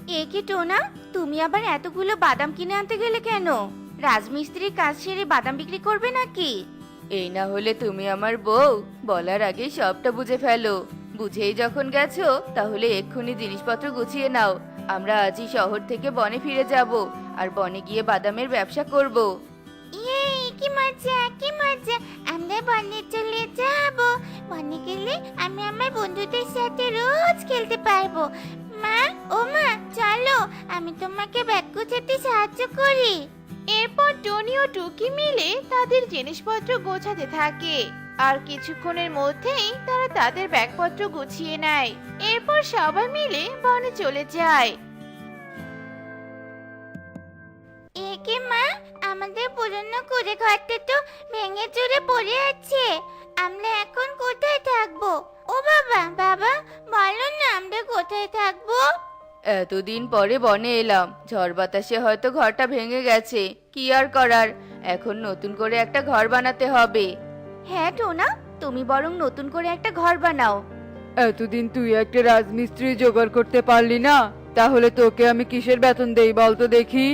এ কি টোনা, তুমি আবার এতগুলো বাদাম কিনে আনতে গেলে কেন? রাজমিস্ত্রির কাজ সেরে বাদাম বিক্রি করবে নাকি? এই না হলে তুমি আমার বউ, বলার আগেই সবটা বুঝে ফেলো। বুঝেই যখন গেছো তাহলে এক্ষুনি জিনিসপত্র গুছিয়ে নাও। আমরা আজই শহর থেকে বনে ফিরে যাব, আর বনে গিয়ে বাদামের ব্যবসা করব। ইয়ে, কি মজা কি মজা! আমরা বনে চলে যাব। বনে গেলে আমি আমার বন্ধুদের সাথে রোজ খেলতে পারবো। মা, ও মা, চলো আমি তোমাকে ব্যাগ গোছাতে সাহায্য করি। এরপর টনি ও টুকি মিলে তাদের জিনিসপত্র গোছাতে থাকে। আর কিছুক্ষণের মধ্যেই তারা তাদের ব্যাগপত্র গুছিয়ে নেয়। এরপর সবাই মিলে বনে চলে যায়। একে মা, আমাদের পুরনো কুড়ে ঘরটা তো ভেঙে চুরে পড়ে আছে। আমরা এখন কোথায় থাকবো? ও বাবা, বাবা, বলো না আমরা কোথায় থাকবো? এতদিন পরে বনে এলাম, ঝড় বাতাসে হয়তো ঘরটা ভেঙে গেছে। কি আর করার, এখন নতুন করে একটা ঘর বানাতে হবে। হ্যাঁ টোনা, তুমি বরং নতুন করে একটা ঘর বানাও। এতদিন তুই একটা রাজমিস্ত্রি জোগাড় করতে পারলি না, তাহলে তোকে আমি কিসের বেতন দেই বলতো দেখি?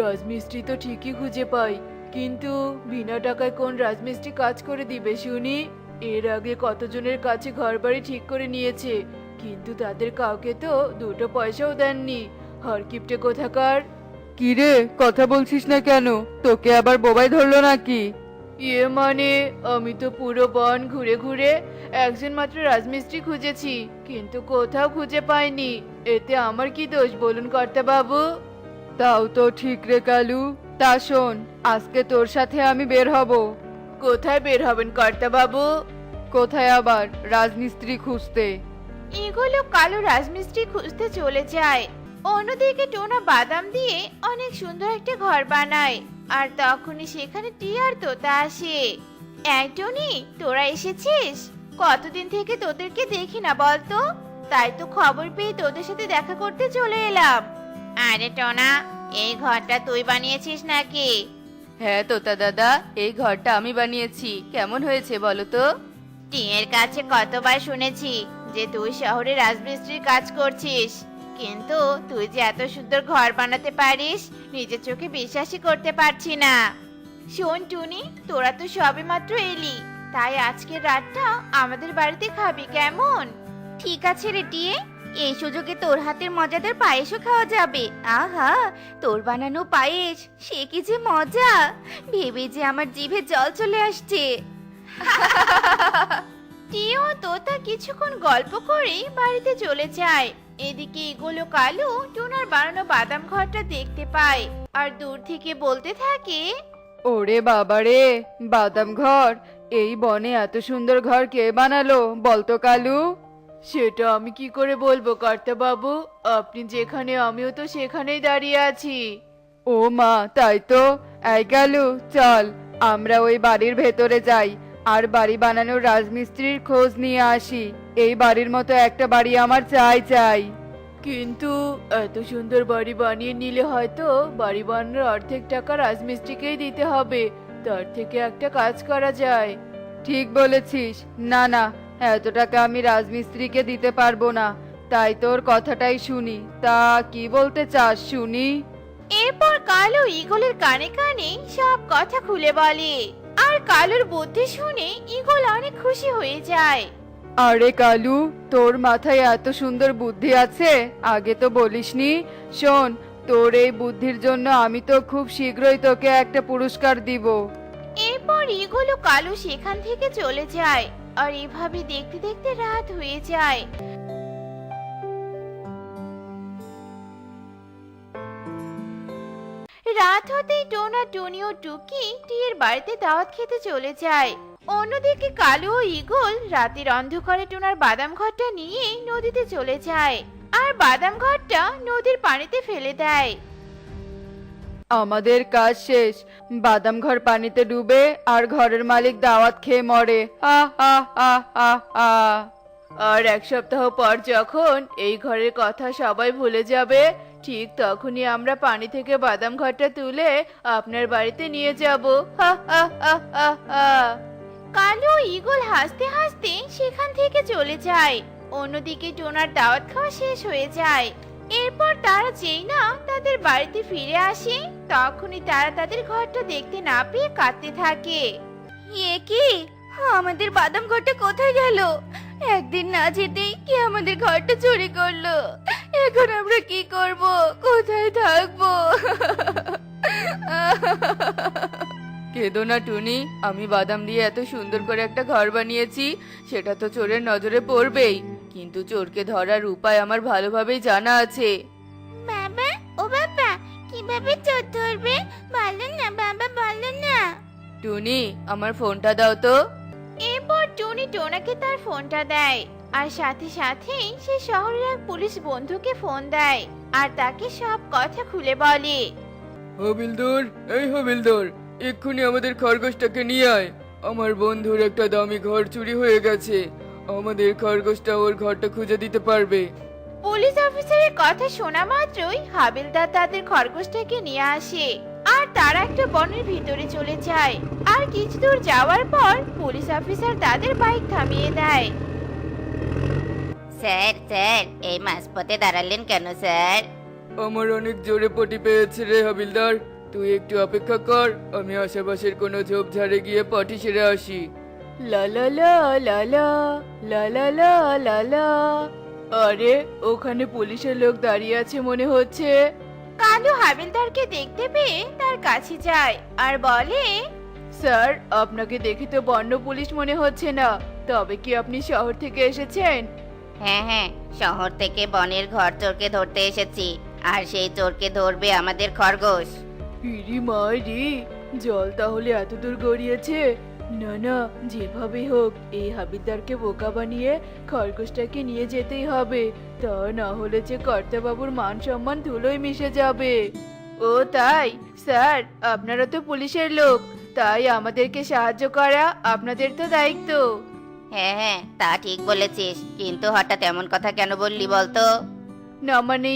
রাজমিস্ত্রি তো ঠিকই খুঁজে পাই, কিন্তু বিনা টাকায় কোন রাজমিস্ত্রি কাজ করে দিবে শুনি? এর আগে কতজনের কাছে ঘরবাড়ি ঠিক করে নিয়েছে, কিন্তু তাদের কাউকে তো দুটো পয়সাও দেননি। হরকিপটে কোথাকার! কি রে, কথা বলছিস না কেন? তোকে আবার বোবাই ধরলো নাকি? ইয়ে মানে, আমি তো পুরো বন ঘুরে ঘুরে একজন মাত্র রাজমিস্ত্রি খুঁজেছি, কিন্তু কোথাও খুঁজে পাইনি। এতে আমার কি দোষ বলুন কর্তা বাবু? তাও তো ঠিক রে কালু। তা শোন, আজকে তোর সাথে আমি বের হব। কোথায় বের হবেন কর্তা বাবু? কোথায় আবার, রাজমিস্ত্রি খুঁজতে। এগুলো কালো রাজমিস্ত্রি খুঁজতে চলে যায়। অন্যদিকে টোনা বাদাম দিয়ে অনেক সুন্দর একটা ঘর বানায়। আর তখনই সেখানে টিয়ার তোতা আসে। এই টনি, তোরা এসেছিস? কতদিন থেকে তোদেরকে দেখি না বলতো? তাই তো খবর পেয়ে তোদের সাথে দেখা করতে চলে এলাম। আরে টোনা, এই ঘরটা তুই বানিয়েছিস নাকি? হ্যাঁ তোতা দাদা, এই ঘরটা আমি বানিয়েছি। কেমন হয়েছে বলো তো? টিয়ের কাছে কতবার শুনেছি যে তুই শহরে রাজমিস্ত্রির কাজ করছিস, কিন্তু তুই যে এত সুন্দর ঘর বানাতে পারিস নিজের চোখে বিশ্বাসই করতে পারছি না। শোন টুনি, তোরা তো সবেমাত্র এলি, তাই আজকের রাতটা আমাদের বাড়িতে খাবি কেমন? ঠিক আছে রে টিয়ে, এই সুযোগে তোর হাতের মজাদার পায়েসও খাওয়া যাবে। আহা, তোর বানানো পায়েস সে কি যে মজা! ভেবে যে আমার জিভে জল চলে আসছে। টিও তোতা কিছুক্ষণ গল্প করে বাড়িতে চলে যায়। এদিকে এগুলো কালু টুনার বানানো বাদাম ঘরটা দেখতে পায় আর দূর থেকে বলতে থাকে, ওরে বাবারে, বাদাম ঘর! এই বনে এত সুন্দর ঘর কে বানালো বলতো কালু? সেটা আমি কি করে বলবো কর্তা বাবু, আপনি যেখানে আমিও তো সেখানেই দাঁড়িয়ে আছি। ও মা, তাই তো। এই কালু, চল আমরা ওই বাড়ির ভেতরে যাই, আর বাড়ি বানানোর রাজমিস্ত্রির খোঁজ নিয়ে আসি। এই বাড়ির মতো একটা বাড়ি আমার চাই চাই। কিন্তু এত সুন্দর বাড়ি বানিয়ে নিলে হয়তো বাড়ি বানানোর অর্ধেক টাকা রাজমিস্ত্রিকেই দিতে হবে। তার থেকে একটা কাজ করা যায়। ঠিক বলেছিস। না না, এত টাকা আমি রাজমিস্ত্রিকে দিতে পারবো না। তাই তোর কথাটাই শুনি। তা কি বলতে চাস শুনি? এরপর কালু ঈগলের কানে কানে সব কথা খুলে বলে। আর কালুর বুদ্ধি শুনে ঈগল অনেক খুশি হয়ে যায়। আরে কালু, তোর মাথায় এত সুন্দর বুদ্ধি আছে, আগে তো বলিসনি। শোন, তোর এই বুদ্ধির জন্য আমি তো খুব শীঘ্রই তোকে একটা পুরস্কার দিব। এরপর ঈগল ও কালু সেখান থেকে চলে যায়। আর এভাবে দেখতে দেখতে রাত হয়ে যায়। রাত হতেই টোনা, টুনি ও টুকি টিয়ের বাড়িতে দাওয়াত খেতে চলে যায়। অন্যদিকে কালু ও ঈগল রাতের অন্ধকারে টোনার বাদাম ঘরটা নিয়ে নদীতে চলে যায় আর বাদাম ঘরটা নদীর পানিতে ফেলে দেয়। আমাদের কাজ শেষ। বাদাম ঘর পানিতে ডুবে আর ঘরের মালিক দাওয়াত খেয়ে মরে। হা হা হা হা হা। আর এক সপ্তাহ পর যখন এই ঘরের কথা সবাই ভুলে যাবে, ঠিক তখনই আমরা পানি থেকে বাদাম ঘরটা তুলে আপনার বাড়িতে নিয়ে যাব। হা হা হা হা হা। কালু ও ঈগল হাসতে হাসতে সেখান থেকে চলে যায়। অন্যদিকে টোনার দাওয়াত খাওয়া শেষ হয়ে যায়। এরপর তারা যেই না তাদের বাড়িতে ফিরে আসে তখনই তারা তাদের ঘরটা দেখতে না পেয়ে কাঁদতে থাকে। এ কি, আমাদের বাদাম ঘরটা কোথায় গেল? একদিন না যেতেই কি আমাদের ঘরটা চুরি করলো। এখন আমরা কি করব, কোথায় থাকবো? কেঁদো না টুনি, আমি বাদাম দিয়ে এত সুন্দর করে একটা ঘর বানিয়েছি, সেটা তো চোরের নজরে পড়বেই। কিন্তু চোরকে ধরার উপায় আমার ভালোভাবেই জানা আছে। বাবা, ও বাবা, কিভাবে চোর ধরবে? বলো না বাবা, বলো না। টুনি, আমার ফোনটা দাও তো। এরপর টুনি টোনাকে তার ফোনটা দেয় আর সাথে সাথেই সে শহরের এক পুলিশ বন্ধুকে ফোন দেয় আর তাকে সব কথা খুলে বলে। হাবিলদার, এই হাবিলদার, এক্ষুনি আমাদের খরগোশটাকে নিয়ে আয়। আমার বন্ধুর একটা দামি ঘর চুরি হয়ে গেছে, আমাদের খরগোশটা ওর ঘরটা খুঁজে দিতে পারবে। পুলিশ অফিসারের কথা শোনা মাত্রই হাবিলদার তাদের খরগোশটাকে নিয়ে আসে আর তারা একটা বনের ভিতরে চলে যায়। আর কিছু দূর যাওয়ার পর পুলিশ অফিসার তাদের বাইক থামিয়ে দেয়। স্যার, স্যার, এই মাঝপথে দাঁড়ালেন কেন স্যার? আমার অনেক জোরে পটি পেয়েছে রে হাবিলদার, তুই একটু অপেক্ষা কর, আমি আশেপাশের কোনো ঝোপঝাড়ে গিয়ে পটি সেরে আসি। লা লা লা লা লা লা লা লা লা লা। আরে, ওখানে পুলিশের লোক দাঁড়িয়ে আছে মনে হচ্ছে। কালু হাবিলদারকে দেখতে পেয়ে তার কাছে যায় আর বলে, স্যার, আপনাকে দেখে তো বন্য পুলিশ মনে হচ্ছে না, তবে কি আপনি শহর থেকে এসেছেন? হ্যাঁ হ্যাঁ, শহর থেকে বনের ঘর চোরকে ধরতে এসেছি, আর সেই চোরকে ধরবে আমাদের খরগোশ। ইরি মাইরি, জল তাহলে এত দূর গড়িয়েছে। না না, যেভাবেই হোক এই হাবিলদারকে বোকা বানিয়ে খরগোশটাকে নিয়ে যেতেই হবে, তা না হলে যে কর্তাবাবুর মান সম্মান ধুলোয় মিশে যাবে। ও তাই? স্যার, আপনারা তো পুলিশের লোক, তাই আমাদেরকে সাহায্য করা আপনাদের তো দায়িত্ব। হ্যাঁ হ্যাঁ, তা ঠিক বলেছিস, কিন্তু হঠাৎ এমন কথা কেন বললি বলতো? না মানে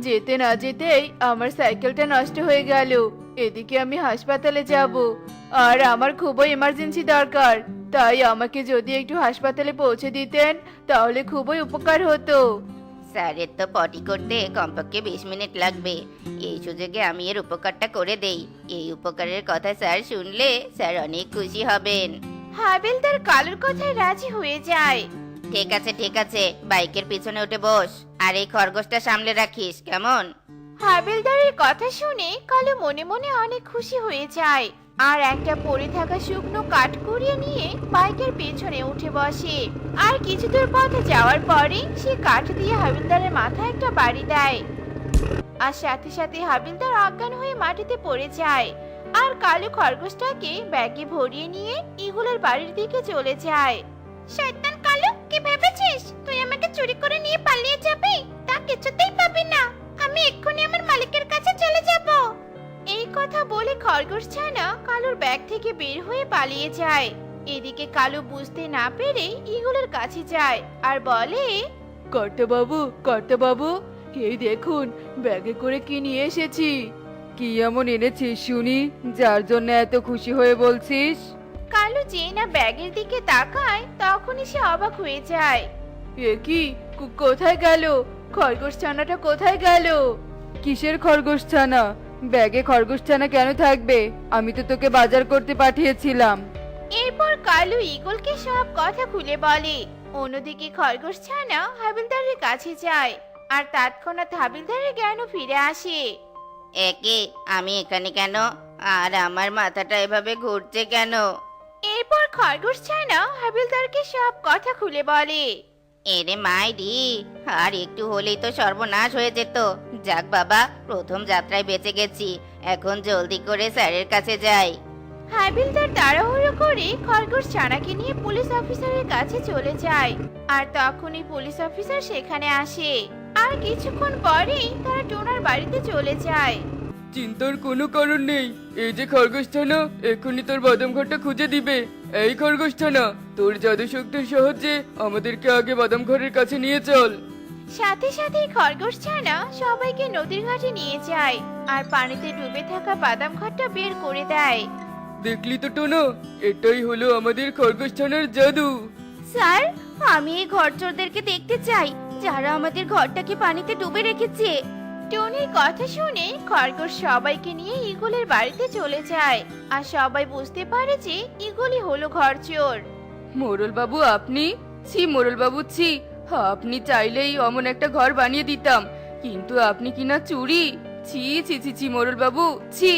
যেতে না যেতেই আমার সাইকেলটা নষ্ট হয়ে গেল, এদিকে আমি হাসপাতালে যাব, আর আমার খুবই এমার্জেন্সি দরকার, তাই আমাকে যদি একটু হাসপাতালে পৌঁছে দিতেন তাহলে খুবই উপকার হতো। স্যারের তো পটি করতে কমপক্ষে 20 মিনিট লাগবে, এই সুযোগে আমি এর উপকারটা করে দেই। এই উপকারের কথা স্যার শুনলে স্যার অনেক খুশি হবেন। হাবিলদার কালুর কথায় রাজি হয়ে যায়। ঠিক আছে ঠিক আছে, বাইকের পিছনে উঠে বস, আর এই খরগোশটা সামলে রাখিস, কেমন? হাবিলদারের কথা শুনে কালু মনে মনে অনেক খুশি হয়ে যায় আর একটা পড়ে থাকা শুকনো কাঠ কুড়িয়ে নিয়ে বাইকের পেছনে উঠে বসে। আর কিছু দূর পথে যাওয়ার পরে সে কাঠ দিয়ে হাবিলদারের মাথায় একটা বাড়ি দেয় আর সাথে সাথে হাবিলদার অজ্ঞান হয়ে মাটিতে পড়ে যায়। আর কালু খরগোশটাকে ব্যাগে ভরিয়ে নিয়ে ইগলের বাড়ির দিকে চলে যায়। শয়তান কালু, কি ভেবেছিস তুই আমাকে চুরি করে নিয়ে পালিয়ে যাবি? তা কিছুতেই পাবি না, আমি এক্ষুনি আমার মালিকের কাছে চলে যাব। এই কথা বলে খরগোশ ছানা কালুর ব্যাগ থেকে বের হয়ে পালিয়ে যায়। এদিকে কালু বুঝতে না পেরে ইগলের কাছে যায় আর বলে, কর্তাবাবু, এই দেখুন ব্যাগে করে কি নিয়ে এসেছি। কি এমন এনেছিস শুনি, যার জন্য এত খুশি হয়ে বলছিস? কালু যেই না ব্যাগের দিকে তাকায় তখনই সে অবাক হয়ে যায়। এ কি, কোথায় গেল খরগোশ ছানাটা, কোথায় গেল? কিসের খরগোশ ছানা? ব্যাগে খরগোশ ছানা কেন থাকবে? আমি তো তোকে বাজার করতে পাঠিয়েছিলাম। এরপর কালু ইগলকে সব কথা খুলে বলে। অন্যদিকে খরগোশ ছানা হাবিলদারের কাছে যায় আর তৎক্ষণাৎ হাবিলদারের জ্ঞানও ফিরে আসে। একে, আমি এখানে কেন? আর আমার মাথাটা এভাবে ঘুরছে কেন? এরপর খরগোশ ছানা হাবিলদারকে সব কথা খুলে বলে। এরে মাইরি, আর একটু হলেই তো সর্বনাশ হয়ে যেত। যাক বাবা, প্রথম যাত্রায় বেঁচে গেছি, এখন জলদি করে স্যারের কাছে যাই। হাবিলদার তাড়াহুড়ো করে খরগোশ ছানাকে নিয়ে পুলিশ অফিসারের কাছে চলে যায় আর তখনই পুলিশ অফিসার সেখানে আসে। আর কিছুক্ষণ পরেই তারা টোনার বাড়িতে চলে যায়। চিন্তার কোনো কারণ নেই, এই যে খরগোশ ছানা এক্ষুনি তোর বাদাম ঘরটা খুঁজে দিবে। এই খরগোশ ছানা, তোর জাদু শক্তির সাহায্যে আমাদেরকে আগে বাদাম ঘরের কাছে নিয়ে চল। সাথে সাথেই খরগোশ ছানা সবাইকে নদীর ঘাটে নিয়ে যায় আর পানিতে ডুবে থাকা বাদাম ঘরটা বের করে দেয়। দেখলি তো টোনা, এটাই হলো আমাদের খরগোশ ছানার জাদু। স্যার, আমি এই ঘর চোরদেরকে দেখতে চাই, যারা আমাদের ঘরটাকে পানিতে ডুবে রেখেছে। টুনির কথা শুনে খরগোশ সবাইকে নিয়ে ইগলের বাড়িতে চলে যায় আর সবাই বুঝতে পারে যে ইগলই হলো ঘর চোর। মোরল বাবু আপনি? ছি মোরল বাবু ছি, আপনি চাইলেই অমন একটা ঘর বানিয়ে দিতাম, কিন্তু আপনি কিনা চুরি। ছি ছি ছি ছি মোরল বাবু ছি।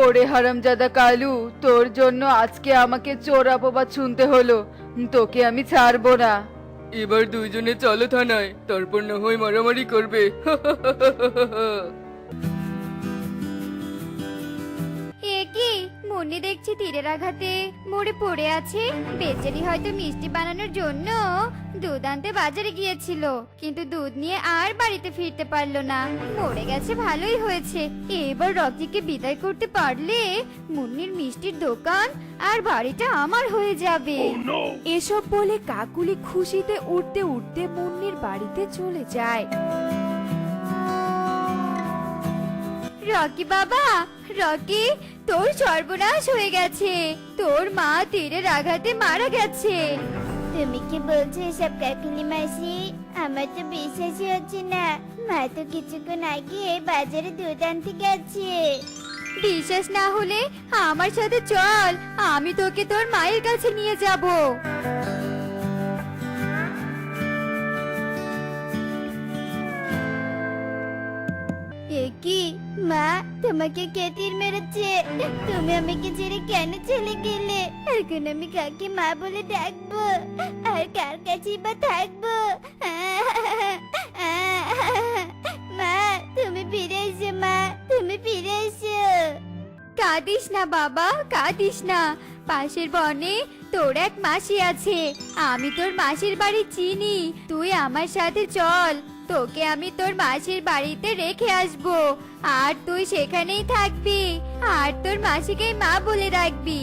ওরে হারামজাদা কালু, তোর জন্য আজকে আমাকে চোর অপবাদ শুনতে হলো। তোকে আমি ছাড়বো না। এবার দুইজনে চলো থানায়, তারপর না হয় মারামারি করবে। এ কি, মুন্নি দেখছি তীরের আঘাতে মরে পড়ে আছে। বেচারি হয়তো মিষ্টি বানানোর জন্য দুধ আনতে বাজারে গিয়েছিল, কিন্তু দুধ নিয়ে আর বাড়িতে ফিরতে পারলো না। মরে গেছে, ভালোই হয়েছে। এবার রকিকে বিদায় করতে পারলে মুন্নির মিষ্টির দোকান আর বাড়িটা আমার হয়ে যাবে। এসব বলে কাকুলি খুশিতে উঠতে উঠতে মুন্নির বাড়িতে চলে যায়। রকি বাবা, রকি, তোর সর্বনাশ হয়ে গেছে। তোর মা তীরের আঘাতে মারা গেছে। তুমি কি বলছো এসব কাকুলি মাসি? আমার তো বিশ্বাসই হচ্ছে না। মা তো কিছুক্ষণ আগে বাজারে দুধ আনতে গেছে। বিশ্বাস না হলে আমার সাথে চল, আমি তোকে তোর মায়ের কাছে নিয়ে যাব। কি মা, তোমাকে কে তীর মেরেছে? তুমি আমাকে ছেড়ে কেন চলে গেলে? এখন আমি কাকে মা বলে ডাকবো আর কার কাছে বা থাকবো? মা, তুমি ফিরে এসো। মা, তুমি ফিরে এসো। কাঁদিস না বাবা, কাঁদিস না। পাশের বনে তোর এক মাসি আছে। আমি তোর মাসির বাড়ি চিনি। তুই আমার সাথে চল, তোকে আমি তোর মাসির বাড়িতে রেখে আসবো। আর তুই সেখানেই থাকবি, আর তোর মাসিকেই মা বলে রাখবি।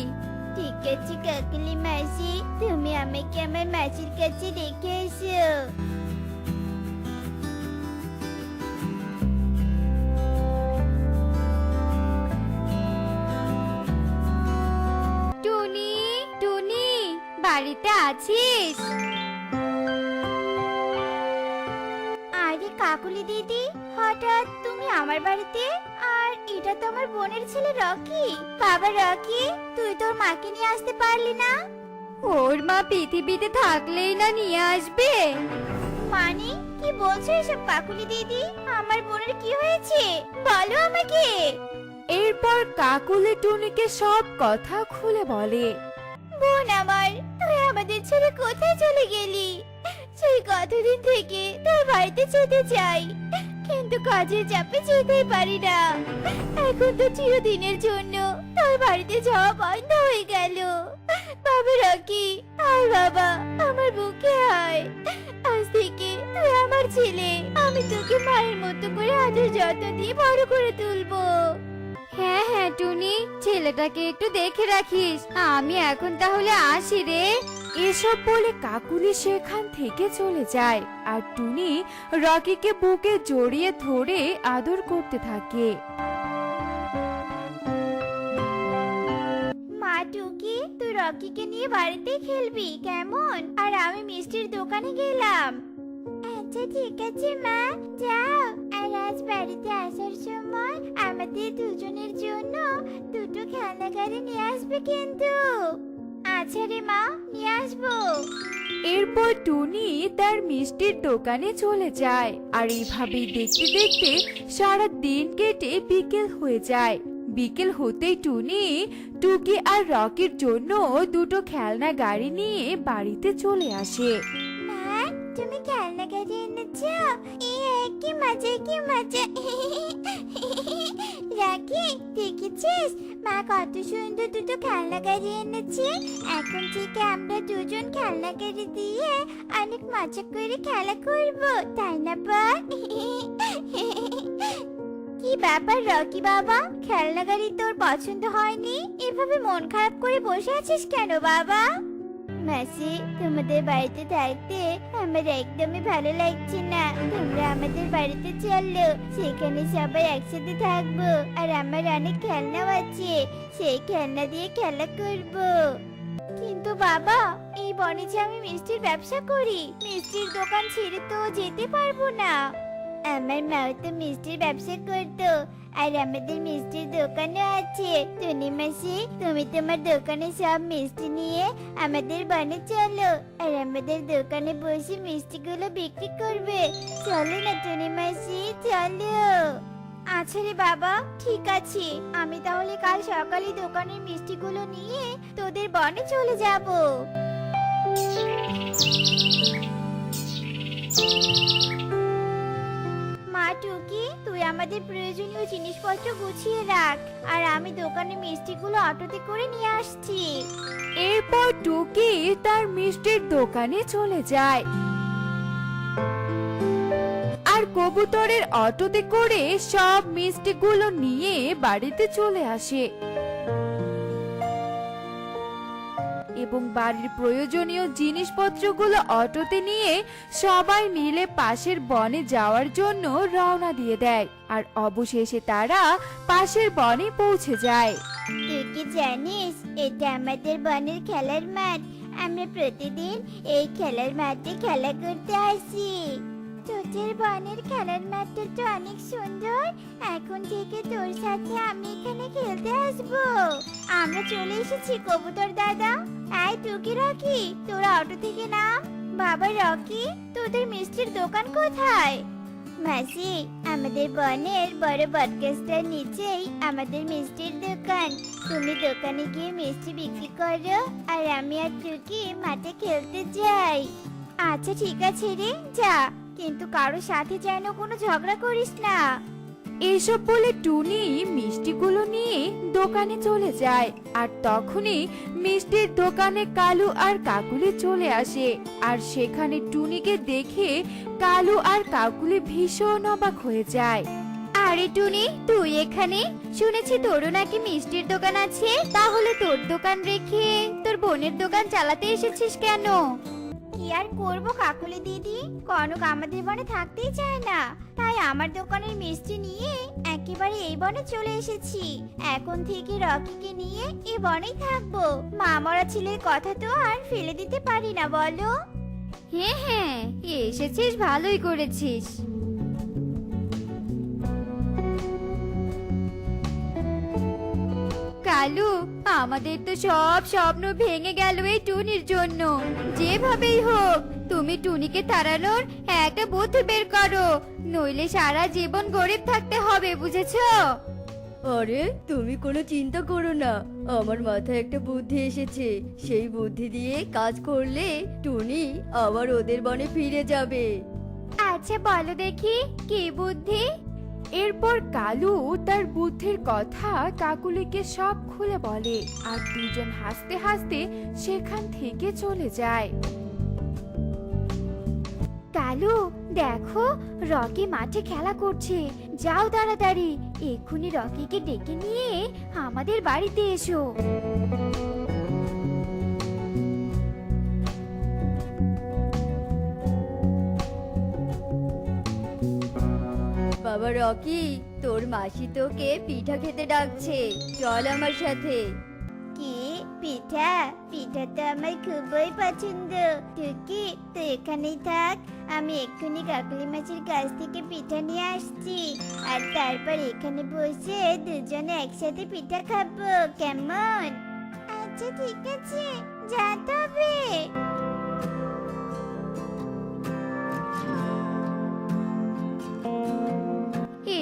ঠিক আছে কাকুলি মাসি, তুমি আমাকে আমার মাসির কাছে রেখে এসো। টুনি, টুনি, বাড়িতে আছিস? আরে কাকুলি দিদি, হঠাৎ তুমি আমার বাড়িতে? আর এটা তো আমার বোনের ছেলে রকি। বাবা রকি, তুই তোর মাকে নিয়ে আসতে পারলি না? ওর মা পৃথিবীতে থাকলেই না নিয়ে আসবে? মানে কি বলছো এসব কাকুলি দিদি? আমার বোনের কি হয়েছে বলো আমাকে। এরপর কাকুলি টুনিকে সব কথা খুলে বলে। বোন আমার, তুই আমাদের ছেড়ে কোথায় চলে গেলি? সেই কতদিন থেকে তোর বাড়িতে যেতে চাই, কিন্তু কাজের চাপে যেতেই পারি না। এখন তো চিরদিনের জন্য তোর বাড়িতে যাওয়া বন্ধ হয়ে গেল। বাবা রকি, আয় বাবা, আমার বুকে আয়। আজ থেকে তুই আমার ছেলে। আমি তোকে মায়ের মতো করে আদর যত্ন দিয়ে বড় করে তুলবো। হ্যাঁ হ্যাঁ টুনি, ছেলেটাকে একটু দেখে রাখিস। আমি এখন তাহলে আসি রে। এসব বলে কাকুলি সেখান থেকে চলে যায় আর টুনি রকিকে বুকে জড়িয়ে ধরে আদর করতে থাকে। মা টুকি, তুই রকিকে নিয়ে বাড়িতে খেলবি কেমন? আর আমি মিষ্টির দোকানে গেলাম। আচ্ছা ঠিক আছে মা, যাও। আর আজ বাড়িতে আসার সময় আমাদের দুজনের জন্য দুটো খেলনা গাড়ি নিয়ে আসবে কিন্তু। আচ্ছা রে মা, নিয়ে আসবো। এরপর টুনি তার মিষ্টির দোকানে চলে যায় আর এইভাবেই দেখতে দেখতে সারা দিন কেটে বিকেল হয়ে যায়। বিকেল হতেই টুনি টুকি আর রকির জন্য দুটো খেলনা গাড়ি নিয়ে বাড়িতে চলে আসে। মা, তুমি খেলনা গাড়ি এনেছো? কি মজা, কি মজা। রাকি, দেখেছিস মা কত সুন্দর দুটো খেলনা গাড়ি এনেছে? এখন থেকে আমরা দুজন খেলনা গাড়ি দিয়ে অনেক মজা করে খেলা করব, তাই না বল? কি ব্যাপার রকি বাবা, খেলনা গাড়ি তোর পছন্দ হয়নি? এভাবে মন খারাপ করে বসে আছিস কেন বাবা? মাসি, তোমাদের বাড়িতে থাকতে আমার একদমই ভালো লাগছে না। তোমরা আমাদের বাড়িতে চলো, সেখানে সবাই একসাথে থাকবো। আর আমার অনেক খেলনাও আছে, সেই খেলনা দিয়ে খেলা করব। কিন্তু বাবা, এই বনে যে আমি মিষ্টির ব্যবসা করি, মিষ্টির দোকান ছেড়ে তো যেতে পারবো না। আমার মাও তো মিষ্টির ব্যবসা করতো, আর আমাদের মিষ্টির দোকানও আছে। টুনি মাসি, তুমি তোমার দোকানে সব মিষ্টি নিয়ে আমাদের বনে চলো, আর আমাদের দোকানে বসে মিষ্টিগুলো বিক্রি করবে। চলো না টুনি মাসি, চলো। আচ্ছা রে বাবা, ঠিক আছে, আমি তাহলে কাল সকালে দোকানের মিষ্টিগুলো নিয়ে তোদের বনে চলে যাব। মা টুকি, তুই আমাদের প্রয়োজনীয় জিনিসপত্র গুছিয়ে রাখ, আর আমি দোকানে মিষ্টিগুলো অটোতে করে নিয়ে আসছি। এরপর টুকি তার মিষ্টির দোকানে চলে যায় আর কবুতরের অটোতে করে সব মিষ্টিগুলো নিয়ে বাড়িতে চলে আসে এবং বাড়ির প্রয়োজনীয় জিনিসপত্রগুলো অটোতে নিয়ে সবাই মিলে পাশের বনে যাওয়ার জন্য রওনা দিয়ে দেয় আর অবশেষে তারা পাশের বনে পৌঁছে যায়। তুই কি জানিস, এটা আমাদের বনের খেলার মাঠ। আমরা প্রতিদিন এই খেলার মাঠে খেলা করতে আসি। তোদের বনের খেলার মাঠটা তো অনেক সুন্দর। এখন থেকে তোর সাথে আমি এখানে খেলতে আসবো। আমরা চলে এসেছি কবুতর দাদা। এই টুকি, রকি, তোরা অটো থেকে নাম। বাবা রকি, তোদের মিষ্টির দোকান কোথায়? মাসি, আমাদের বনের বড় বটগাছটার নিচেই আমাদের মিষ্টির দোকান। তুমি দোকানে গিয়ে মিষ্টি বিক্রি করো, আর আমি আর টুকি মাঠে খেলতে যাই। আচ্ছা ঠিক আছে রে, যা, কিন্তু কারোর সাথে যেন কোনো ঝগড়া করিস না। এসব বলে টুনি মিষ্টিগুলো নিয়ে দোকানে চলে যায় আর তখনই মিষ্টির দোকানে কালু আর কাকুলি চলে আসে আর সেখানে টুনিকে দেখে কালু আর কাকুলি ভীষণ অবাক হয়ে যায়। আরে টুনি, তুই এখানে? শুনেছি তোরও নাকি মিষ্টির দোকান আছে। তাহলে তোর দোকান রেখে তোর বোনের দোকান চালাতে এসেছিস কেন? কি আর করবো কাকুলি দিদি, কনক আমাদের বনে থাকতেই চায় না, তাই আমার দোকানের মিষ্টি নিয়ে একেবারে এই বনে চলে এসেছি। এখন থেকে রকিকে নিয়ে এই বনেই থাকবো। মা মরা ছেলের কথা তো আর ফেলে দিতে পারি না, বলো? হ্যাঁ হ্যাঁ, এসেছিস, ভালোই করেছিস। কালু, আমাদের তো সব স্বপ্ন ভেঙে গেল এই টুনির জন্য। যেভাবেই হোক তুমি টুনিকে তাড়ানোর একটা বুদ্ধি বের করো, নইলে সারা জীবন গরিব থাকতে হবে, বুঝেছো? আরে তুমি কোনো চিন্তা করো না, আমার মাথায় একটা বুদ্ধি এসেছে। সেই বুদ্ধি দিয়ে কাজ করলে টুনি আবার ওদের বনে ফিরে যাবে। আচ্ছা বলো দেখি, কি বুদ্ধি? এরপর কালু তার বুদ্ধির কথা কাকুলিকে সব খুলে বলে আর দুজন হাসতে হাসতে সেখান থেকে চলে যায়। কালু, দেখো রকি মাঠে খেলা করছে। যাও তাড়াতাড়ি, এক্ষুনি রকিকে ডেকে নিয়ে আমাদের বাড়িতে এসো। বাবা রকি, তোর মাসি তোকে পিঠা খেতে ডাকছে, চল আমার সাথে। কি পিঠা? পিঠা তো আমার খুবই পছন্দ। টুকি, তুই এখানেই থাক, আমি এক্ষুনি কাকলি মাছের কাছ থেকে পিঠা নিয়ে আসছি, আর তারপর এখানে বসে দুজনে একসাথে পিঠা খাবো, কেমন? আচ্ছা ঠিক আছে, যা তবে।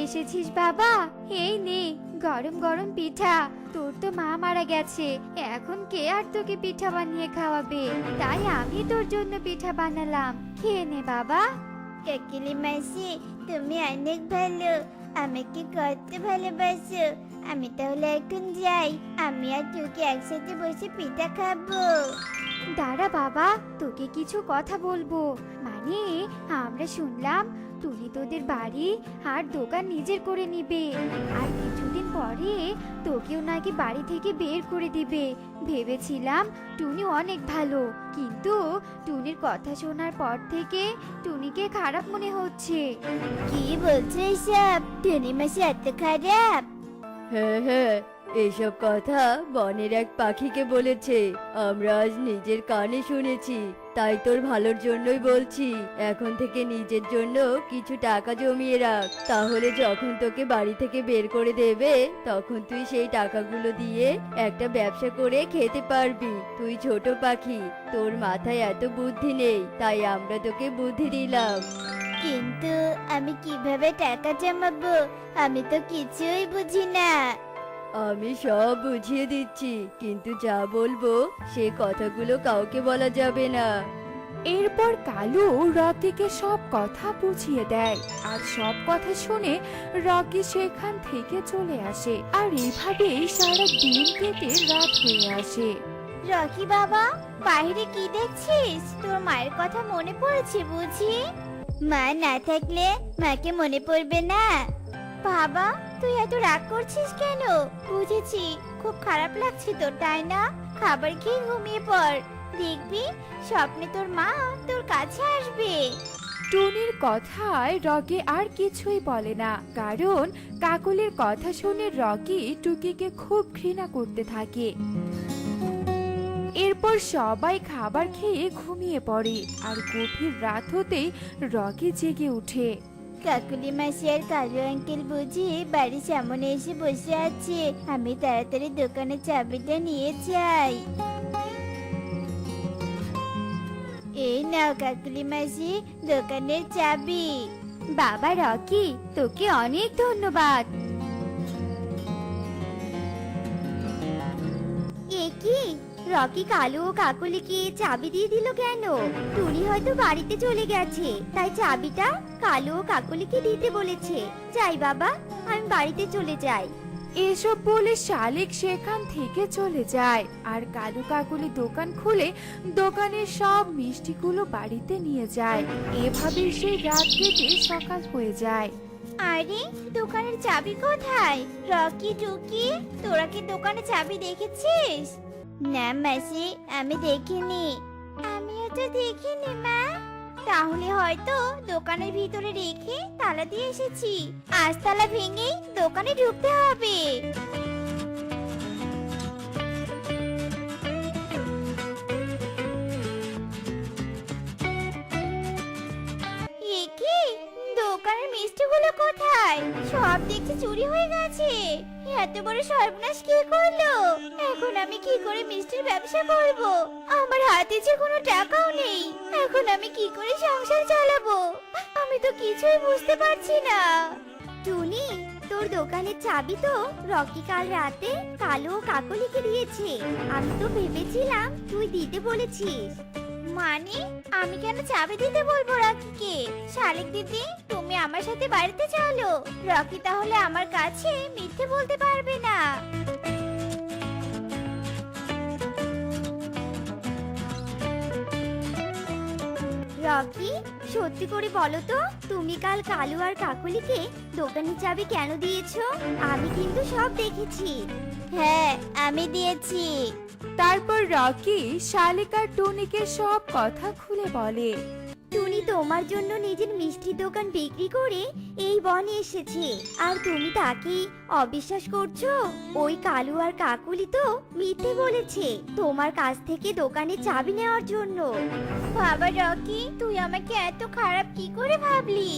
এসেছিস বাবা, এই নে গরম গরম পিঠা। তোর তো মা মারা গেছে, এখন কে আর তোকে পিঠা বানিয়ে খাওয়াবে, তাই আমি তোর জন্য পিঠা বানালাম, খেয়ে নে বাবা। কাকিলি মাসি, তুমি অনেক ভালো, আমাকে কত ভালোবাসো। আমি তাহলে এখন যাই, আমি আর টুকি একসাথে বসে পিঠা খাবো। দাঁড়া বাবা, তোকে কিছু কথা বলবো। মানে আমরা শুনলাম টুনি তোদের বাড়ি আর দোকান নিজের করে নিবে, আর কিছুদিন পরে তোকেও নাকি বাড়ি থেকে বের করে দিবে। ভেবেছিলাম টুনি অনেক ভালো, কিন্তু টুনির কথা শোনার পর থেকে টুনিকে খারাপ মনে হচ্ছে। কি বলছো এসব? টুনি মাসি এত খারাপ? হ্যাঁ হ্যাঁ, এসব কথা বনের এক পাখিকে বলেছে। আমরা আজ নিজের কানে শুনেছি, তাই তোর ভালোর জন্যই বলছি। এখন থেকে নিজের জন্য কিছু টাকা জমিয়ে রাখ, তাহলে যখন তোকে বাড়ি থেকে বের করে দেবে তখন তুই সেই টাকাগুলো দিয়ে একটা ব্যবসা করে খেতে পারবি। তুই ছোট পাখি, তোর মাথায় এত বুদ্ধি নেই, তাই আমরা তোকে বুদ্ধি দিলাম। কিন্তু আমি কিভাবে টাকা জমাবো? আমি তো কিছুই বুঝি না। আমি সব বুঝিয়ে দিচ্ছি, কিন্তু যা বলবো সে কথাগুলো কাউকে বলা যাবে না। এরপর কালু রকিকে সব কথা বুঝিয়ে দেয় আর সব কথা শুনে রকি সেখান থেকে চলে আসে আর এভাবেই সারা দিন কেটে রাত হয়ে আসে। রকি বাবা, বাইরে কি দেখছিস? তোর মায়ের কথা মনে পড়েছে বুঝি? মা না থাকলে মাকে মনে পড়বে না? বাবা, তুই এত রাগ করছিস কেন? বুঝেছি, খুব খারাপ লাগছে তোর, তাই না? খাবার খেয়ে ঘুমিয়ে পড়, দেখবি স্বপ্নে তোর মা তোর কাছে আসবে। টুনির কথায় রকি আর কিছুই বলে না, কারণ কাকলির কথা শুনে রকি টুকিকে খুব ঘৃণা করতে থাকে। এরপর সবাই খাবার খেয়ে ঘুমিয়ে পড়ে আর গভীর রাত হতেই রকি জেগে ওঠে। কাকুলি মাসি আর কালু আঙ্কেল বুঝি বাড়ির সামনে এসে বসে আছে। আমি তাড়াতাড়ি দোকানের চাবিটা নিয়ে যাই। এই নাও কাকুলি মাসি, দোকানের চাবি। বাবা রকি, তোকে অনেক ধন্যবাদ। এ কি, রকি কালু ও কাকলিকে চাবি দিয়ে দিল কেন? টুনি হয়তো বাড়িতে চলে গেছে, তাই চাবিটা কালু ও কাকলিকে দিতে বলেছে। যাই বাবা, আমি বাড়িতে চলে যাই। এসব বলে শালিক সেখান থেকে চলে যায় আর কালু কাকুলি দোকান খুলে দোকানের সব মিষ্টিগুলো বাড়িতে নিয়ে যায়। এভাবে সেই রাত কেটে সকাল হয়ে যায়। আরে, দোকানের চাবি কোথায়? রকি, টুকি, তোরা কি দোকানে চাবি দেখেছিস? না মাসি, আমি দেখিনি। আমিও তো দেখিনি মা। তাহলে হয়তো দোকানের ভিতরে রেখে তালা দিয়ে এসেছি। আজ তালা ভেঙেই দোকানে ঢুকতে হবে। এ কি, দোকানের মিষ্টিগুলো কোথায়? সব দেখছি চুরি হয়ে গেছে। এত বড় সর্বনাশ কে করলো? এখন আমি কি করে মিষ্টির ব্যবসা করব? আমার হাতে যে কোনো টাকাও নেই। এখন আমি কি করে সংসার চালাবো? আমি তো কিছুই বুঝতে পারছি না। টুনি, তোর দোকানের চাবি তো রকি কাল রাতে কালু ও কাকলিকে দিয়েছে। আমি তো ভেবেছিলাম তুই দিতে বলেছিস। মানে, আমি কেন চাবি দিতে বলবো রকিকে? শালিক দিদি, তুমি আমার সাথে বাড়িতে চলো। রকি তাহলে আমার কাছে মিথ্যে বলতে পারবে না। রকি, সত্যি করে বলো তো, তুমি কাল কালু আর কাকলিকে দোকানের চাবি কেন দিয়েছো? আমি কিন্তু সব দেখেছি। হ্যাঁ, আমি দিয়েছি। তারপর রকি শালিক আর টুনিকে সব কথা খুলে বলে। টুনি তোমার জন্য নিজের মিষ্টি দোকান বিক্রি করে এই বনে এসেছে, আর তুমি তাকে অবিশ্বাস করছো? ওই কালু আর কাকুলি তো মিথ্যে বলেছে তোমার কাছ থেকে দোকানের চাবি নেওয়ার জন্য। বাবা রকি, তুই আমাকে এত খারাপ কি করে ভাবলি?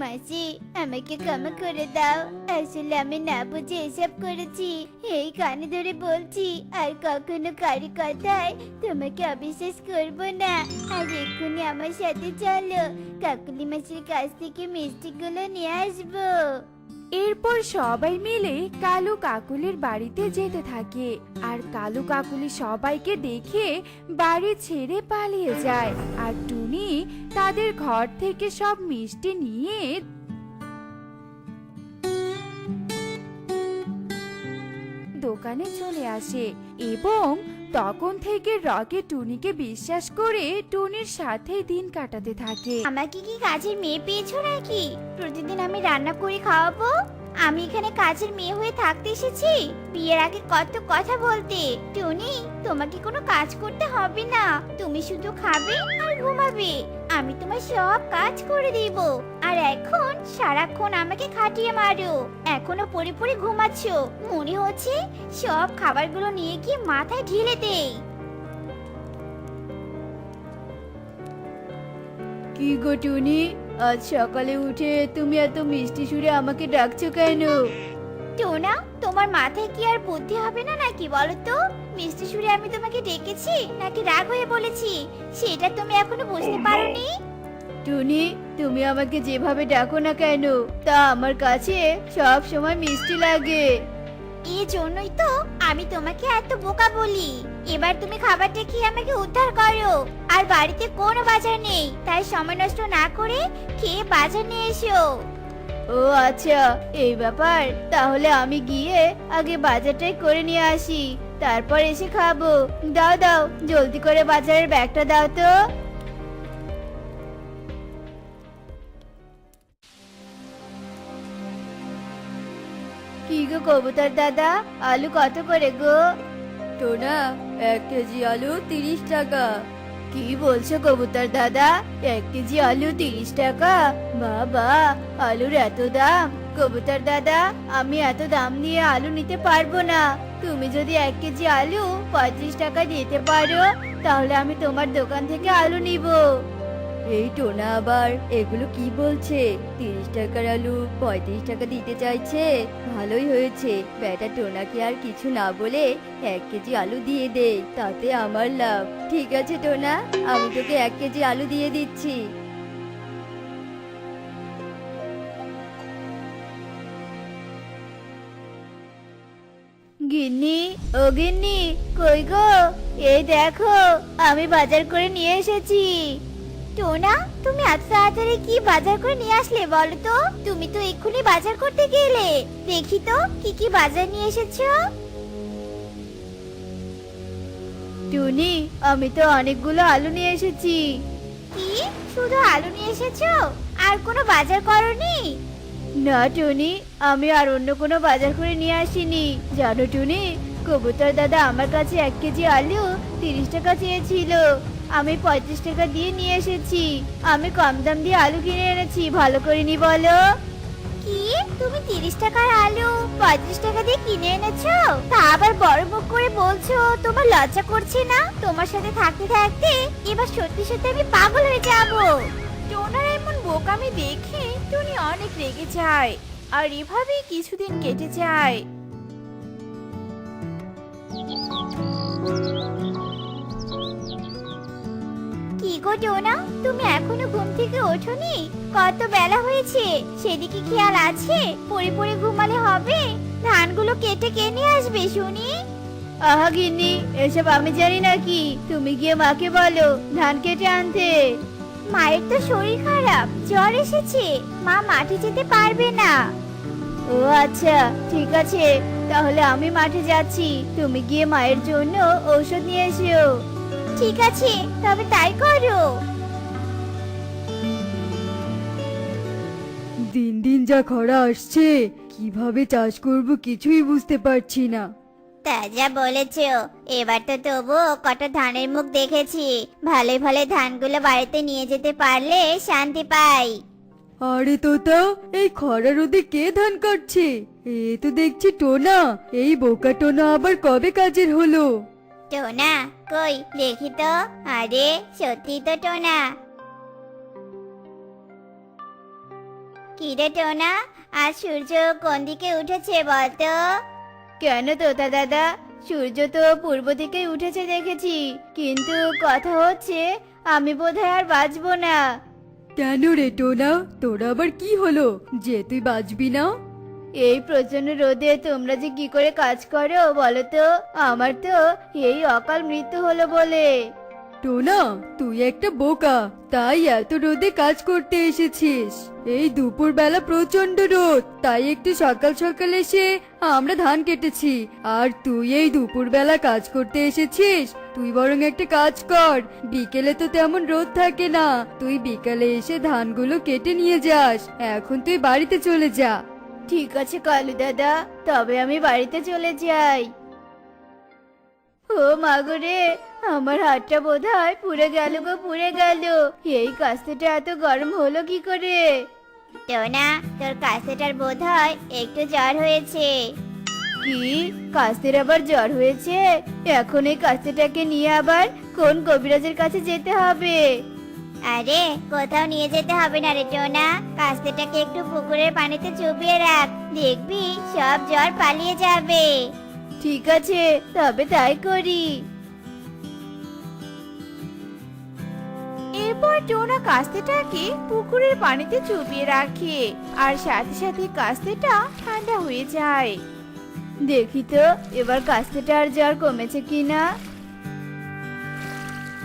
মাসি, আমাকে ক্ষমা করে দাও। আসলে আমি না বুঝে এসব করেছি। এই কানে ধরে বলছি, আর কখনো কারি কথায় তোমাকে অবিশ্বাস করব না। আর এক্ষুনি আমার সাথে চলো, কাকুলি মাসির কাছ থেকে মিষ্টিগুলো নিয়ে আসবো। এরপর সবাই মিলে কালু কাকুলির বাড়িতে যেতে থাকে আর কালু কাকুলি সবাইকে দেখে বাড়ি ছেড়ে পালিয়ে যায়। আর টুনি তাদের ঘর থেকে সব মিষ্টি নিয়ে দোকানে চলে আসে এবং তখন থেকে রকি টুনিকে বিশ্বাস করে টুনির সাথে দিন কাটাতে থাকে। আমাকে কি কাজের মেয়ে পেয়েছো নাকি? প্রতিদিন আমি রান্না করে খাওয়াবো? আমি এখানে কাজের মেয়ে হয়ে থাকতে এসেছি? বিয়ের আগে কত কথা বলতে। টুনি, তোমাকে কোনো কাজ করতে হবে না। তুমি শুধু খাবে আর ঘুমাবে। আমি তোমার সব কাজ করে দিব। আর এখন সারাক্ষণ আমাকে খাটিয়ে মারো। এখনো পড়ে পড়ে ঘুমাচ্ছ। মনে হচ্ছে সব খাবারগুলো নিয়ে গিয়ে মাথায় ঢেলে দেই। কি গো টুনি, আজ সকালে উঠে তুমি এত মিষ্টি সুরে আমাকে ডাকছো কেন? টোনা, তোমার মাথায় কি আর বুদ্ধি হবে না নাকি বলো তো? মিষ্টি সুরে আমি তোমাকে ডেকেছি নাকি রাগ হয়ে বলেছি সেটা তুমি এখনো বুঝতে পারোনি? টুনি, তুমি আমাকে যেভাবে ডাকো না কেন তা আমার কাছে সব সময় মিষ্টি লাগে। এই জন্যই তো আমি তোমাকে এত বোকা বলি। এবার তুমি খাবারটা খেয়ে আমাকে উদ্ধার করো। আর বাড়িতে কোনো বাজার নেই, তাই সময় নষ্ট না করে খেয়ে বাজার নিয়ে এসো। ও আচ্ছা, এই ব্যাপার। তাহলে আমি গিয়ে আগে বাজারটাই করে নিয়ে আসি, তারপর এসে খাবো। দাও দাও, জলদি করে বাজারের ব্যাগটা দাও তো। কি গো কবুতর দাদা, আলু কত করে গো? টোনা, 1 কেজি আলু 30 টাকা। কি বলছো কবুতর দাদা, 1 কেজি আলু 30 টাকা? বাবা, আলুর এত দাম! কবুতর দাদা, আমি এত দাম নিয়ে আলু নিতে পারবো না। তুমি যদি 1 কেজি আলু 35 টাকা দিতে পারো তাহলে আমি তোমার দোকান থেকে আলু নিব। এই টোনা আবার এগুলো কি বলছে? 30 টাকার আলু 35 টাকা দিতে চাইছে। ভালোই হয়েছে, বেটা টোনাকে আর কিছু না বলে 1 কেজি আলু দিয়ে দে, তাতে আমার লাভ। ঠিক আছে টোনা, আমি তোকে 1 কেজি আলু দিয়ে দিচ্ছি। গিন্নি, ও গিন্নি, কই গো? এই দেখো, আমি বাজার করে নিয়ে এসেছি। টোনা, তুমি এত তাড়াতাড়ি কি বাজার করে নিয়ে আসলে বলো তো? তুমি তো এক্ষুনি বাজার করতে গেলে। দেখি তো কি কি বাজার নিয়ে এসেছো। টুনি, আমি তো অনেকগুলো আলু নিয়ে এসেছি। কি, শুধু আলু নিয়ে এসেছো? আর কোনো বাজার করনি? না টুনি, আমি আর অন্য কোনো বাজার করে নিয়ে আসিনি। জানো টুনি, কবুতর দাদা আমার কাছে 1 কেজি আলু 30 টাকা চেয়েছিল। আমি 35 টাকা দিয়ে নিয়ে এসেছি। আমি কম দাম দিয়ে আলু কিনে এনেছি, ভালো করিনি বলো? কি, তুমি 30 টাকার আলু 35 টাকা দিয়ে কিনে এনেছো? তা আবার বড় মুখ করে বলছো, তোমার লজ্জা করছে না? তোমার সাথে থাকতে থাকতে এবার সত্যি সত্যি আমি পাগল হয়ে যাবো। টোনার এমন বোকামি দেখে টুনি অনেক রেগে যায়। আর এভাবেই কিছুদিন কেটে যায়। কি গো টোনা, তুমি এখনো ঘুম থেকে ওঠোনি? কত বেলা হয়েছে, সেদিকে খেয়াল আছে? পড়ে পড়ে ঘুমালে হবে? ধানগুলো কেটে কে নিয়ে আসবে শুনি? আহা গিন্নি, এসব আমি জানি নাকি? তুমি গিয়ে মাকে বলো ধান কেটে আনতে। মায়ের তো শরীর খারাপ, জ্বর এসেছে, মা মাঠে যেতে পারবে না। ও আচ্ছা, ঠিক আছে, তাহলে আমি মাঠে যাচ্ছি। তুমি গিয়ে মায়ের জন্য ঔষধ নিয়ে এসো। ঠিক আছে, তবে তাই করো। দিন দিন যা খরা আসছে, কিভাবে চাষ করব কিছুই বুঝতে পারছি না। তা যা বলেছ, এবার তো তবু কটা ধানের মুখ দেখেছি। ভালো ভালো ধানগুলো বাড়িতে নিয়ে যেতে পারলে শান্তি পাই। আরে তোতা, এই খরা রোদে কে ধান কাটছে? এ তো দেখছি টোনা। এই বোকা টোনা আবার কবে কাজের হলো? টোনা, কই দেখি তো। আরে সত্যি তো টোনা। কি রে টোনা, আজ সূর্য কোন দিকে উঠেছে বলতো? কেন তোতা দাদা, সূর্য তো পূর্ব দিকেই উঠেছে দেখেছি, কিন্তু কথা হচ্ছে আমি বোধহয় আর বাঁচবো না। কেন রে টোনা, তোর আবার কি হলো যে তুই বাঁচবি না? এই প্রচন্ড রোদে তোমরা যে কি করে কাজ করো বলো তো? আমার তো এই অকাল মৃত্যু হলো বলে। টোনা, তুই একটা বোকা, তাই এত রোদে কাজ করতে এসেছিস। এই দুপুর বেলা প্রচন্ড রোদ, তাই একটু সকাল সকাল এসে আমরা ধান কেটেছি। আর তুই এই দুপুর বেলা কাজ করতে এসেছিস? তুই বরং একটা কাজ কর, বিকেলে তো তেমন রোদ থাকে না, তুই বিকালে এসে ধানগুলো কেটে নিয়ে যাস। এখন তুই বাড়িতে চলে যা। ঠিক আছে কালু দাদা, তবে আমি বাড়িতে চলে যাই। ও মাগো রে, আমার হাতটা বোধহয় পুড়ে গেল গো, পুড়ে গেল। এই কাস্তেটা এত গরম হলো কি করে? টোনা, তোর কাছেটার বোধ হয় একটু জ্বর হয়েছে। কি, কাস্তের আবার জ্বর হয়েছে? এখন এই কাস্তেটাকে নিয়ে আবার কোন কবিরাজের কাছে যেতে হবে? আরে কোথাও নিয়ে যেতে হবে না রে টোনা, কাস্তেটাকে একটু পুকুরের পানিতে চুবিয়ে রাখ, দেখবি সব জ্বর পালিয়ে যাবে। ঠিক আছে, তবে তাই করি। এরপর টোনা কাস্তেটাকে পুকুরের পানিতে চুবিয়ে রাখে আর সাথে সাথে কাস্তেটা ঠান্ডা হয়ে যায়। দেখি তো এবার কাস্তেটা আর জ্বর কমেছে কিনা।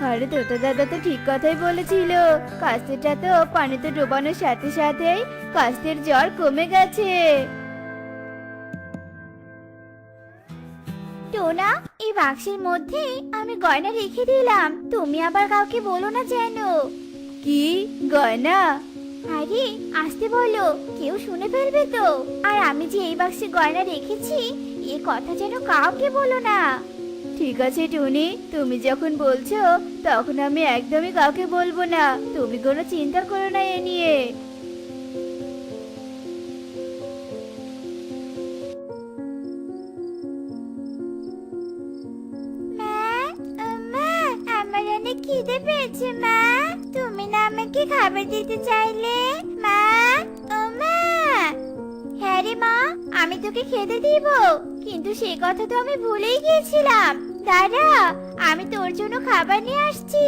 আরে তোতা দাদা তো ঠিক কথাই বলেছিল, কাস্তেটা তো পানিতে ডোবানোর সাথে সাথেই কাস্তের জ্বর কমে গেছে। টোনা, এই বাক্সের মধ্যে আমি গয়না রেখে দিলাম, তুমি আবার কাউকে বলো না যেন। কি গয়না? আরে আসতে বলো, কেউ শুনে ফেলবে তো। আর আমি যে এই বাক্সে গয়না রেখেছি এ কথা যেন কাউকে বলো না। ঠিক আছে টুনি, তুমি যখন বলছো তখন আমি একদমই কাউকে বলবো না, তুমি কোনো চিন্তা করো না এ নিয়ে। মা, মা, আমার অনেক খিদে পেয়েছে মা, তুমি না আমাকে খাবার দিতে চাইলে? মা, ও মা। হ্যাঁ রে মা, আমি তোকে খেতে দিব, কিন্তু সে কথা তো আমি ভুলেই গিয়েছিলাম। দাদা, আমি তোর জন্য খাবার নিয়ে আসছি।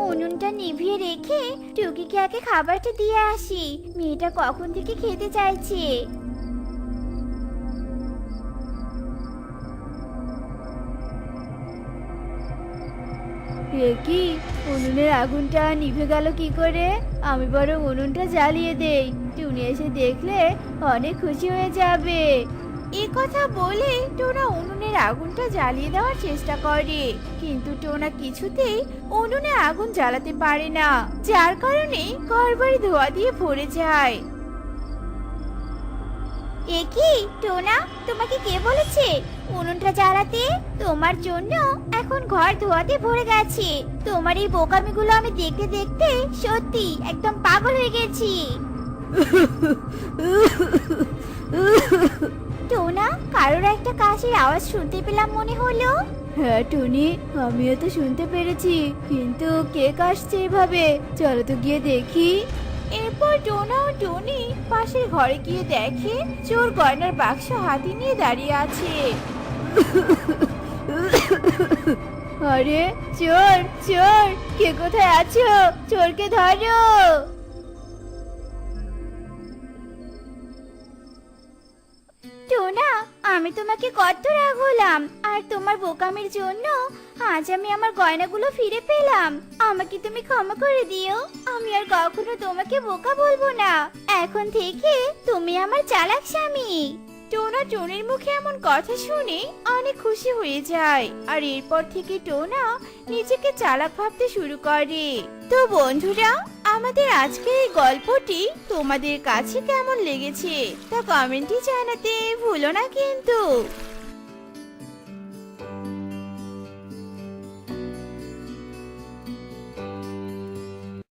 উনুনটা নিভিয়ে রেখে টুকিকে আগে খাবারটা দিয়ে আসি, মেয়েটা কখন থেকে খেতে চাইছে। এ কি, উনুনের আগুনটা নিভে গেল কি করে? আমি বরং উনুনটা জ্বালিয়ে দেই, টুনি এসে দেখলে অনেক খুশি হয়ে যাবে। এ কথা বলে টোনা উনুনের আগুনটা জ্বালিয়ে দেওয়ার চেষ্টা করে, কিন্তু টোনা কিছুতেই উনুনে আগুন জ্বালাতে পারে না, যার কারণে ঘরবাড়ি ধোঁয়া দিয়ে ভরে যায়। এ কি টোনা, তোমাকে কে বলেছে উনুনটা জ্বালাতে? তোমার জন্য এখন ঘর ধোয়াতে ভরে গেছে। তোমার এই বোকামিগুলো আমি দেখতে দেখতে সত্যি একদম পাগল হয়ে গেছি। টোনা, কারোর একটা কাশির আওয়াজ শুনতে পেলাম মনে হলো। হ্যাঁ টুনি, আমিও তো শুনতে পেরেছি, কিন্তু কে কাশছে এভাবে? চলো তো গিয়ে দেখি। এরপর টোনা ও টনি পাশের ঘরে গিয়ে দেখে চোর গয়নার বাক্স হাতে নিয়ে দাঁড়িয়ে আছে। আরে চোর, চোর, কে কোথায় আছো? চোরকে ধরো। টোনা, আমি তোমাকে কত রাগ হলাম, আর তোমার বোকামির জন্য আজ আমি আমার গয়নাগুলো ফিরে পেলাম। আমাকে তুমি ক্ষমা করে দিও, আমি আর কখনো তোমাকে বোকা বলবো না। এখন থেকে তুমি আমার চালাক স্বামী। টোনা টনির মুখে এমন কথা শুনে অনেক খুশি হয়ে যায়, আর এরপর থেকে টোনা নিজেকে চালাক ভাবতে শুরু করে। তো বন্ধুরা, আমাদের আজকের এই গল্পটি তোমাদের কাছে কেমন লেগেছে তা কমেন্টে জানাতে ভুলো না কিন্তু।